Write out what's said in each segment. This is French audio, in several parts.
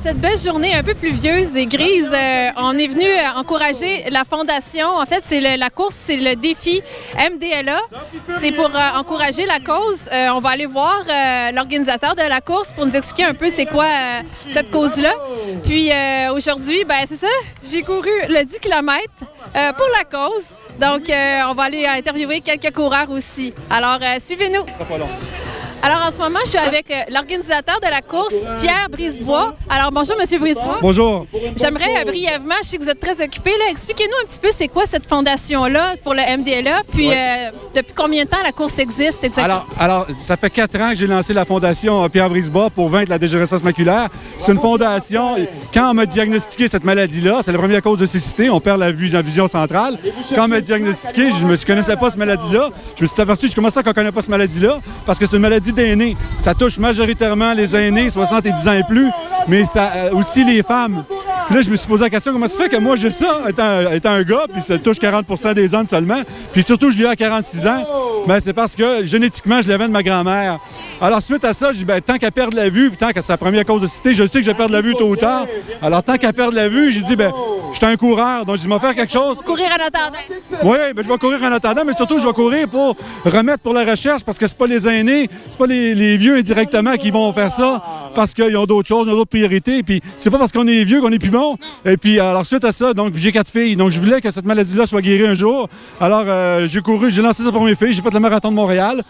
cette belle journée un peu pluvieuse et grise, on est venu encourager la Fondation. En fait, la course, c'est le défi MDLA. C'est pour encourager la cause. On va aller voir l'organisateur de la course pour nous expliquer un peu c'est quoi cette cause-là. Puis aujourd'hui, ben c'est ça, j'ai couru le 10 km pour la cause. Donc, on va aller interviewer quelques coureurs aussi. Alors, suivez-nous. Alors, en ce moment, je suis avec l'organisateur de la course, Pierre Brisebois. Alors, bonjour, M. Brisebois. Bonjour. J'aimerais brièvement, je sais que vous êtes très occupé, là, expliquez-nous un petit peu c'est quoi cette fondation-là pour le MDLA, puis depuis combien de temps la course existe exactement? Alors, ça fait 4 ans que j'ai lancé la fondation Pierre Brisebois pour vaincre la dégénérescence maculaire. C'est une fondation, quand on m'a diagnostiqué cette maladie-là, c'est la première cause de cécité, on perd la vision centrale. Quand on m'a diagnostiqué, je ne connaissais pas cette maladie-là. Je me suis aperçu, je commençais qu'on ne connaît pas cette maladie-là, parce que c'est une maladie d'aînés. Ça touche majoritairement les aînés, 70 ans et plus, mais ça aussi les femmes. Puis là, je me suis posé la question, comment ça fait que moi j'ai ça, étant un gars, puis ça touche 40 des hommes seulement, puis surtout, je vis à 46 ans, bien, c'est parce que génétiquement, je l'avais de ma grand-mère. Alors, suite à ça, j'ai dit, bien, tant qu'à perdre la vue, puis tant que c'est la première cause de cité, je sais que je vais perdre la vue tôt ou tard. Alors, tant qu'à perdre la vue, j'ai dit, bien, je suis un coureur, donc je vais faire quelque chose. Courir en attendant. Oui, bien, je vais courir en attendant, mais surtout, je vais courir pour remettre pour la recherche, parce que c'est pas les aînés, c'est pas les vieux indirectement qui vont faire ça, parce qu'ils ont d'autres choses, ils ont d'autres priorités, puis c'est pas parce qu'on est vieux qu'on est plus bon. Et puis, alors, suite à ça, donc, j'ai 4 filles, donc je voulais que cette maladie-là soit guérie un jour. Alors, j'ai couru, j'ai lancé ça pour mes filles, j'ai fait le marathon de Montréal.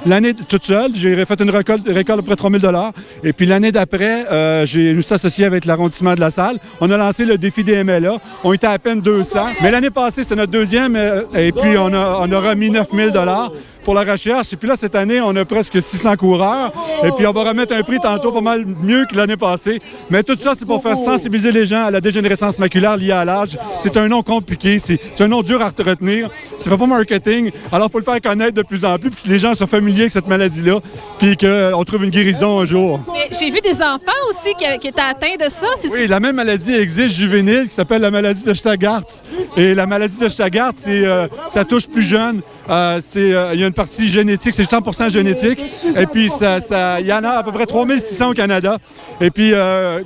L'année toute seule, j'ai fait une récolte de près de 3 000 $. Et puis, l'année d'après, je me suis associé avec l'arrondissement de la Salle. On a lancé le défi des MLA. On était à peine 200. Mais l'année passée, c'est notre deuxième, et puis on a remis 9 000 $ pour la recherche. Et puis là, cette année, on a presque 600 coureurs. Et puis, on va remettre un prix tantôt pas mal mieux que l'année passée. Mais tout ça, c'est pour faire sensibiliser les gens à la dégénérescence maculaire liée à l'âge. C'est un nom compliqué, c'est un nom dur à retenir. C'est pas marketing. Alors, il faut le faire connaître de plus en plus, puis que les gens soient familiers avec cette maladie-là, puis qu'on trouve une guérison un jour. Mais j'ai vu des enfants aussi qui étaient atteints de ça. Oui, la même maladie existe juvénile qui s'appelle la maladie de Stargardt. Et la maladie de Stargardt, ça touche plus jeune. Il y a une partie génétique, c'est 100% génétique. Et puis, il y en a à peu près 3600 au Canada. Et puis,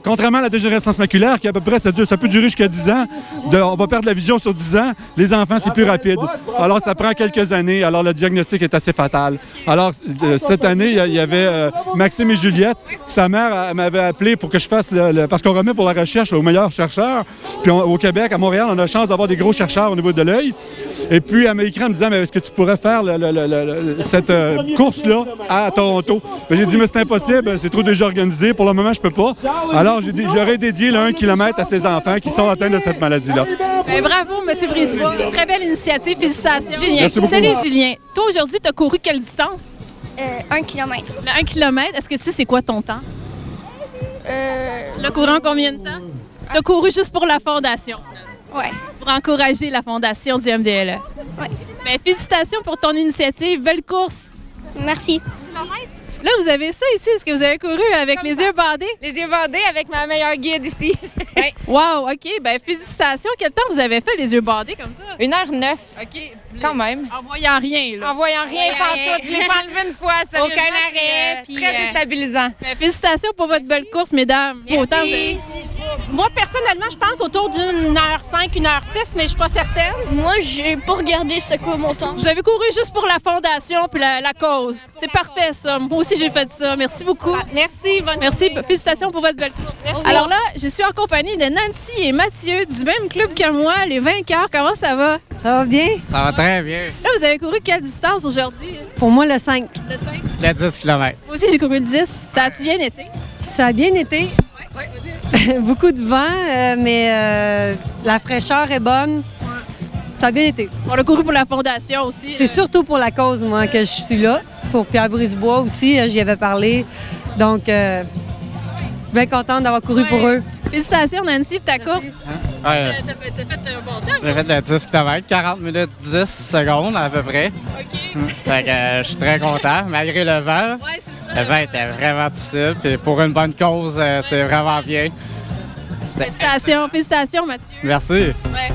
contrairement à la dégénérescence maculaire, qui à peu près, ça peut durer jusqu'à 10 ans, on va perdre la vision sur 10 ans, les enfants, c'est plus rapide. Alors, ça prend quelques années. Alors, le diagnostic est assez fatal. Alors, cette année, il y avait Maxime et Juliette. Sa mère m'avait appelé pour que je fasse parce qu'on remet pour la recherche aux meilleurs chercheurs. Puis, au Québec, à Montréal, on a la chance d'avoir des gros chercheurs au niveau de l'œil. Et puis, elle m'a écrit en me disant, mais est-ce que tu pourrais faire cette course-là à Toronto? Ben, j'ai dit, mais c'est impossible, c'est trop déjà organisé. Pour le moment, je peux pas. Alors, j'aurais dédié le 1 km à ces enfants qui sont atteints de cette maladie-là. Ben, bravo, M. Brisebois. Très belle initiative. Félicitations. Julien. Merci beaucoup. Salut, Julien. Toi, aujourd'hui, tu as couru quelle distance? 1 km. Le 1 km. Est-ce que tu sais c'est quoi ton temps? Tu l'as couru en combien de temps? Tu as couru juste pour la fondation, finalement. Ouais. Pour encourager la fondation du MDLA. Ouais. Ben, félicitations pour ton initiative. Belle course. Merci. Là, vous avez ça ici. Est-ce que vous avez couru avec les yeux bandés? Les yeux bandés avec ma meilleure guide ici. Oui. Wow, OK. Ben, félicitations. Quel temps vous avez fait les yeux bandés comme ça? 1h09. OK. Quand même. En voyant rien, là. En voyant rien pantoute. Je l'ai pas enlevé une fois. Sérieusement, Aucun arrêt, c'est très déstabilisant. Ben, félicitations pour votre belle course, mesdames. Merci. Autant vous avez- Moi, personnellement, je pense autour d'une heure 5, 1h06, mais je suis pas certaine. Moi, j'ai pas regardé c'était quoi mon temps. Vous avez couru juste pour la fondation puis la cause. C'est parfait, ça. Moi aussi, j'ai fait ça. Merci beaucoup. Merci, bonne Merci. journée. Félicitations pour votre belle course. Alors là, je suis en compagnie de Nancy et Mathieu du même club que moi, les vainqueurs. Comment ça va? Ça va bien? Ça va très bien. Là, vous avez couru quelle distance aujourd'hui? Pour moi, le 5. Le 5? Le 10 km. Moi aussi, j'ai couru le 10. Ça a-tu bien été? Ça a bien été. Oui, vas-y. Beaucoup de vent, mais la fraîcheur est bonne. Ça a bien été. On a couru pour la fondation aussi. C'est surtout pour la cause, moi, que je suis là. Pour Pierre Brisebois aussi, j'y avais parlé. Donc, bien contente d'avoir couru pour eux. Félicitations, Nancy, pour ta course. Ouais, T'as fait un bon temps. j'ai fait le 10 km, 40 minutes 10 secondes à peu près. OK. Fait que je suis très content, malgré le vent. Ouais, c'est ça. Le vent était vraiment difficile, puis pour une bonne cause, c'est vraiment bien. Félicitations, Mathieu. Merci. Ouais.